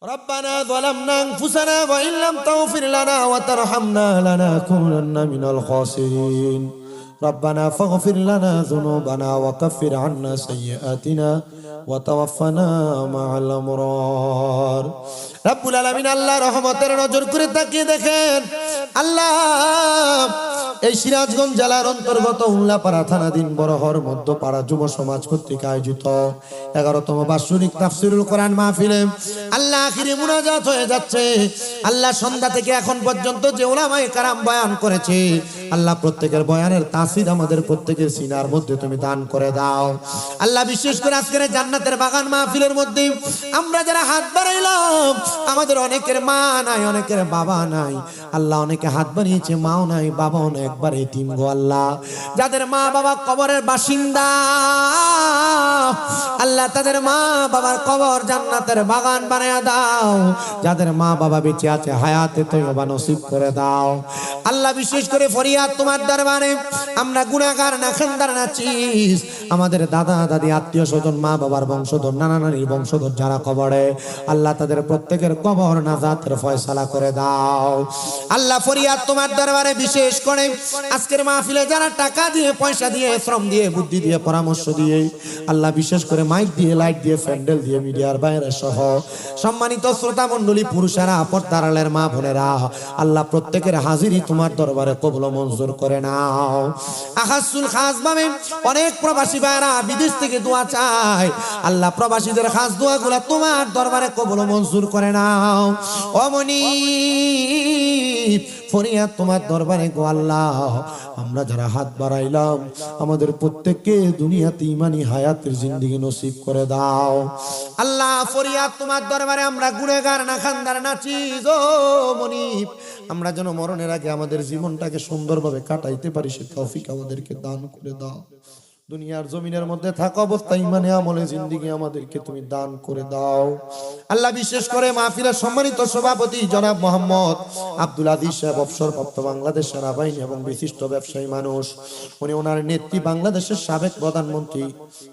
ربنا ظلمنا أنفسنا وإن لم تغفر لنا وترحمنا لنكونن من الخاسرين ربنا فاغفر لنا ذنوبنا وكفر عنا سيئاتنا وتوفنا مع الأبرار رب العالمين আল্লাহ রহমতের নজর করে তাকিয়ে দেখেন আল্লাহ এই সিরাজগঞ্জ জেলার অন্তর্গত উল্লাপাড়া থানাধীন বড়হর মধ্যপাড়া যুব সমাজ কর্তৃক আয়োজিত 11তম বার্ষিক তাফসীরুল কোরআন মাহফিলে আল্লাহ আখিরি মুনাজাত হয়ে যাচ্ছে। আল্লাহ সন্ধ্যা থেকে এখন পর্যন্ত যে উলামায়ে কেরাম বয়ান করেছে আল্লাহ প্রত্যেকের বয়ানের তাসির আমাদের প্রত্যেকের সিনার মধ্যে তুমি দান করে দাও। আল্লাহ বিশেষ করে আজকের জান্নাতের বাগান মাহফিলের মধ্যে আমরা যারা হাত বাড়াইলাম আমাদের অনেকের মা নাই অনেকের বাবা নাই আল্লাহ অনেকে হাত বাড়িয়েছে মাও নাই বাবাও নাই একবার এতিম গো আল্লাহ যাদের মা বাবা কবরের বাসিন্দা আল্লাহ তাদের মা বাবার কবর জান্নাতের বাগান বানায়া দাও। যাদের মা বাবা বেঁচে আছে হায়াতে তয়্যবা নসিব করে দাও। আল্লাহ বিশেষ করে ফরিয়াদ তোমার দরবারে আমরা গুনাহগার নাখানদার নাচিস আমাদের দাদা দাদি আত্মীয় স্বজন মা বাবার বংশধর নানা নানির বংশধর যারা কবরে আল্লাহ তাদের প্রত্যেকের কবর নাজাতের ফয়সালা করে দাও। আল্লাহ ফরিয়াদ তোমার দরবারে বিশেষ করে আজকের মাহফিলে যারা টাকা দিয়ে পয়সা দিয়ে শ্রম দিয়ে বুদ্ধি দিয়ে পরামর্শ দিয়ে আল্লাহ বিশেষ করে মাইক দিয়ে লাইট দিয়ে প্যান্ডেল দিয়ে মিডিয়ার বাইরে সহ সম্মানিত শ্রোতা মণ্ডলী পুরুষেরা পর্দার আড়ালের মা বোনেরা আল্লাহ প্রত্যেকের হাজিরি তোমার দরবারে কবুল ও মঞ্জুর করে নাও। আখাসুল খাস ভাবে অনেক প্রবাসী ভাইরা বিদেশ থেকে দোয়া চায় আল্লাহ প্রবাসীদের খাস দোয়াগুলো তোমার দরবারে কবুল ও মঞ্জুর করে নাও। ও মুনিব ফরিয়াদ তোমার দরবারে গো আল্লাহ আমরা যারা হাত বাড়াইলাম আমাদের প্রত্যেককে দুনিয়াতে ঈমানি হায়াতের জিন্দেগি নসিব করে দাও। আল্লাহ ফরিয়াদ তোমার দরবারে আমরা গুনাহগার নাখানদার নাচিস ও মুনিব আমরা যেন মরণের আগে আমাদের জীবনটাকে সুন্দরভাবে কাটাইতে পারি সে তৌফিক আমাদেরকে দান করে দাও। দুনিয়ার জমিনের মধ্যে থাকা অবস্থায় ইমানে আমলে জিন্দেগি আমাদেরকে তুমি দান করে দাও। আল্লাহ বিশেষ করে মাহফিলের সম্মানিত সভাপতি জনাব মোহাম্মদ আব্দুল আদিস সাহেব অবসরপ্রাপ্ত বাংলাদেশ সেনাবাহিনী এবং বিশিষ্ট ব্যবসায়ী মানুষ উনি ওনার নেত্রী বাংলাদেশের সাবেক প্রধানমন্ত্রী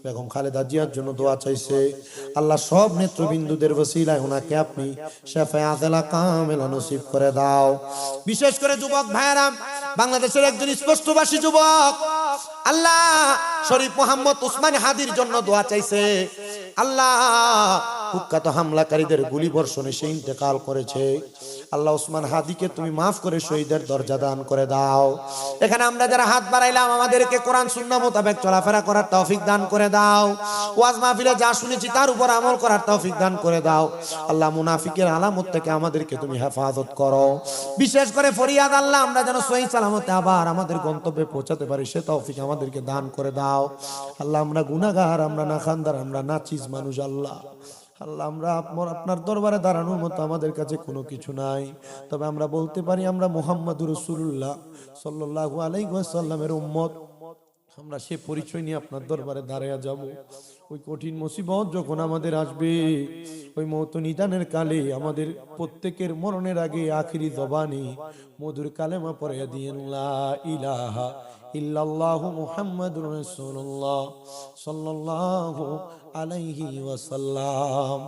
বেগম খালেদা জিয়ার জন্য দোয়া চাইছে। আল্লাহ সব নেতৃবৃন্দুদের ওসিলায় ওনাকে আপনি শাফায়ে আজলা কামেলা নসিব করে দাও। বিশেষ করে যুবক ভাইরা বাংলাদেশের একজন স্পষ্টভাষী যুবক আল্লাহ শরীফ মোহাম্মদ উসমান হাদির জন্য দোয়া চাইছে। আল্লাহ কুখ্যাত হামলাকারীদের গুলি বর্ষণে সে ইন্তেকাল করেছে। আল্লাহ উসমান হাদিকে তুমি মাফ করে শহীদের দরজা দান করে দাও। এখানে আমরা যারা হাত বাড়াইলাম আমাদেরকে কোরআন সুন্নাহ মোতাবেক চলাফেরা করার তৌফিক দান করে দাও। ওয়াজ মাহফিলে যা শুনেছি তার উপর আমল করার তৌফিক দান করে দাও। আল্লাহ মুনাফিকের আলামত থেকে আমাদেরকে তুমি হেফাজত করো। বিশেষ করে ফরিয়াদ আল্লাহ আমরা যেন সহিহ সালামতে আবার আমাদের গন্তব্যে পৌঁছাতে পারি সে তৌফিক আমাদেরকে দান করে দাও। আল্লাহ আমরা গুনাহগার আমরা নাখানদার আমরা নাচিস মানুষ আল্লাহ আল্লাহ আমরা আপনার দরবারে দাঁড়ানোর মতো আমাদের কাছে কোনো কিছু নাই তবে আমরা বলতে পারি আমরা মুহাম্মদুর রাসূলুল্লাহ সাল্লাল্লাহু আলাইহি ওয়াসাল্লামের উম্মত। আমরা সে পরিচয় নিয়ে আপনার দরবারে দাঁড়ায়া যাব। ওই কঠিন মুসিবত যখন আমাদের আসবে ওই মওত নিদানের কালে আমাদের প্রত্যেকের মরণের আগে আখিরি জবানে মধুর কালেমা পড়ে দিয়েন লা ইলাহা ইল্লাল্লাহু মুহাম্মাদুর রাসূলুল্লাহ সাল্লাল্লাহু আলাইহি ওয়াসাল্লাম।